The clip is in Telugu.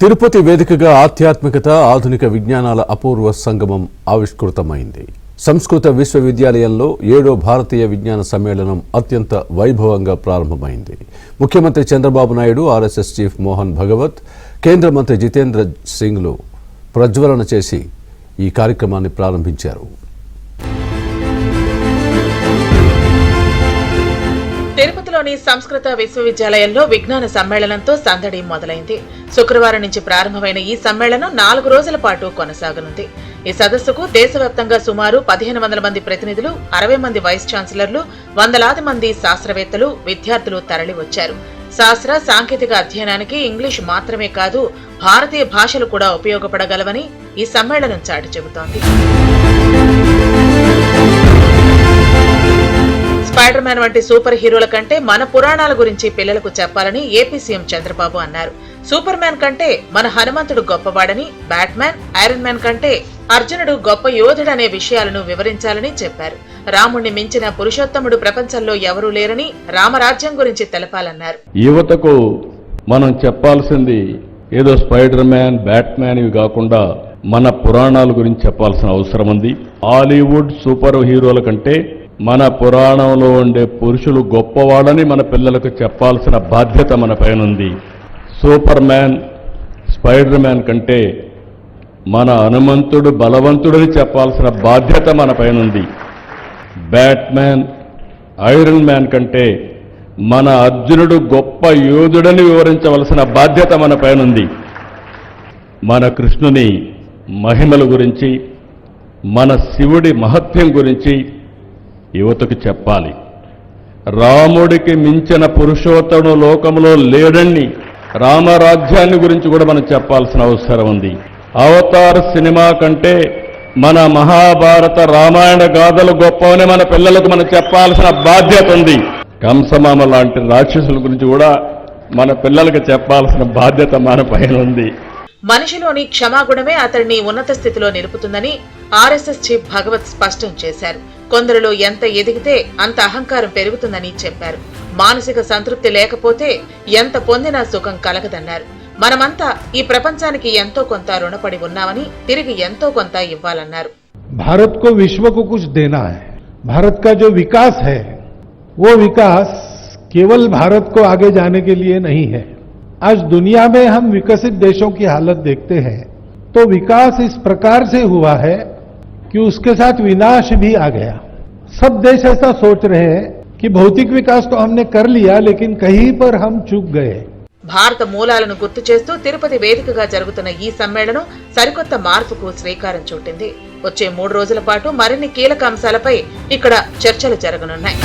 తిరుపతి వేదికగా ఆధ్యాత్మికత ఆధునిక విజ్ఞానాల అపూర్వ సంగమం ఆవిష్కృతమైంది. సంస్కృత విశ్వవిద్యాలయంలో 7వ భారతీయ విజ్ఞాన సమ్మేళనం అత్యంత వైభవంగా ప్రారంభమైంది. ముఖ్యమంత్రి చంద్రబాబు నాయుడు, ఆర్ఎస్ఎస్ చీఫ్ మోహన్ భగవత్, కేంద్ర మంత్రి జితేంద్ర సింగ్లు ప్రజ్వలన చేసి ఈ కార్యక్రమాన్ని ప్రారంభించారు. తిరుపతిలోని సంస్కృత విశ్వవిద్యాలయంలో విజ్ఞాన సమ్మేళనంతో సందడి మొదలైంది. శుక్రవారం నుంచి ప్రారంభమైన ఈ సమ్మేళనం 4 రోజుల పాటు కొనసాగనుంది. ఈ సదస్సుకు దేశవ్యాప్తంగా సుమారు 1500 మంది ప్రతినిధులు, 60 మంది వైస్ ఛాన్సలర్లు, వందలాది మంది శాస్త్రవేత్తలు, విద్యార్థులు తరలివచ్చారు. శాస్త్ర సాంకేతిక అధ్యయనానికి ఇంగ్లీష్ మాత్రమే కాదు, భారతీయ భాషలు కూడా ఉపయోగపడగలవని ఈ సమ్మేళనం చాటి చెబుతోంది. స్పైడర్ మ్యాన్ వంటి సూపర్ హీరోల కంటే మన పురాణాల గురించి పిల్లలకు చెప్పాలని ఏపీ సీఎం చంద్రబాబు అన్నారు. సూపర్ మ్యాన్ కంటే మన హనుమంతుడు గొప్పవాడని, బ్యాట్ మ్యాన్, ఐరన్ మ్యాన్ కంటే అర్జునుడు గొప్ప యోధుడనే విషయాలను వివరించాలని చెప్పారు. రాముణ్ణి మించిన పురుషోత్తముడు ప్రపంచంలో ఎవరూ లేరని, రామరాజ్యం గురించి తెలపాలన్నారు. యువతకు మనం చెప్పాల్సింది ఏదో స్పైడర్ మ్యాన్, బ్యాట్ మ్యాన్ ఇవి కాకుండా మన పురాణాల గురించి చెప్పాల్సిన అవసరం ఉంది. హాలీవుడ్ సూపర్ హీరోల కంటే మన పురాణంలో ఉండే పురుషులు గొప్పవాడని మన పిల్లలకు చెప్పాల్సిన బాధ్యత మన పైన ఉంది. సూపర్ మ్యాన్, స్పైడర్ మ్యాన్ కంటే మన హనుమంతుడు బలవంతుడని చెప్పాల్సిన బాధ్యత మన పైన ఉంది. బ్యాట్ మ్యాన్, ఐరన్ మ్యాన్ కంటే మన అర్జునుడు గొప్ప యోధుడని వివరించవలసిన బాధ్యత మన పైన ఉంది. మన కృష్ణుని మహిమల గురించి, మన శివుడి మహత్యం గురించి యువతకు చెప్పాలి. రాముడికి మించిన పురుషోత్తముడు లోకంలో లేడని, రామరాజ్యాన్ని గురించి కూడా మనం చెప్పాల్సిన అవసరం ఉంది. అవతార్ సినిమా కంటే మన మహాభారత రామాయణ గాథలు గొప్పవని మన పిల్లలకు మనం చెప్పాల్సిన బాధ్యత ఉంది. కంసమామ లాంటి రాక్షసుల గురించి కూడా మన పిల్లలకు చెప్పాల్సిన బాధ్యత మన పైన ఉంది. మనిషిలోని క్షమాగుణమే అతడిని ఉన్నత స్థితిలో నిలుపుతుందని ఆర్ఎస్ఎస్ చీఫ్ భగవత్ స్పష్టం చేశారు. కొందరిలో ఎంత ఎదిగితే అంత అహంకారం పెరుగుతుందని చెప్పారు. మానసిక సంతృప్తి లేకపోతే ఎంత పొందినా సుఖం కలగదన్నారు. మనమంతా ఈ ప్రపంచానికి ఎంతో కొంత రుణపడి ఉన్నామని, తిరిగి ఎంతో కొంత ఇవ్వాలన్నారు. भारत को विश्व को कुछ देना है. भारत का जो विकास है वो विकास केवल भारत को आगे जाने के लिए नहीं है. आज दुनिया में हम विकसित देशों की हालत देखते हैं तो विकास इस प्रकार से हुआ है कि उसके साथ विनाश भी आ गया. सब देश ऐसा सोच रहे हैं कि भौतिक विकास तो हमने कर लिया लेकिन कहीं पर हम चूक गए. భారత మూలాలను గుర్తు చేస్తూ తిరుపతి వేదికగా జరుగుతున్న ఈ సమ్మేళనం సరికొత్త మార్పుకు శ్రీకారం చుట్టింది. వచ్చే 3 రోజుల పాటు మరిన్ని కీలక అంశాలపై ఇక్కడ చర్చలు జరగనున్నాయి.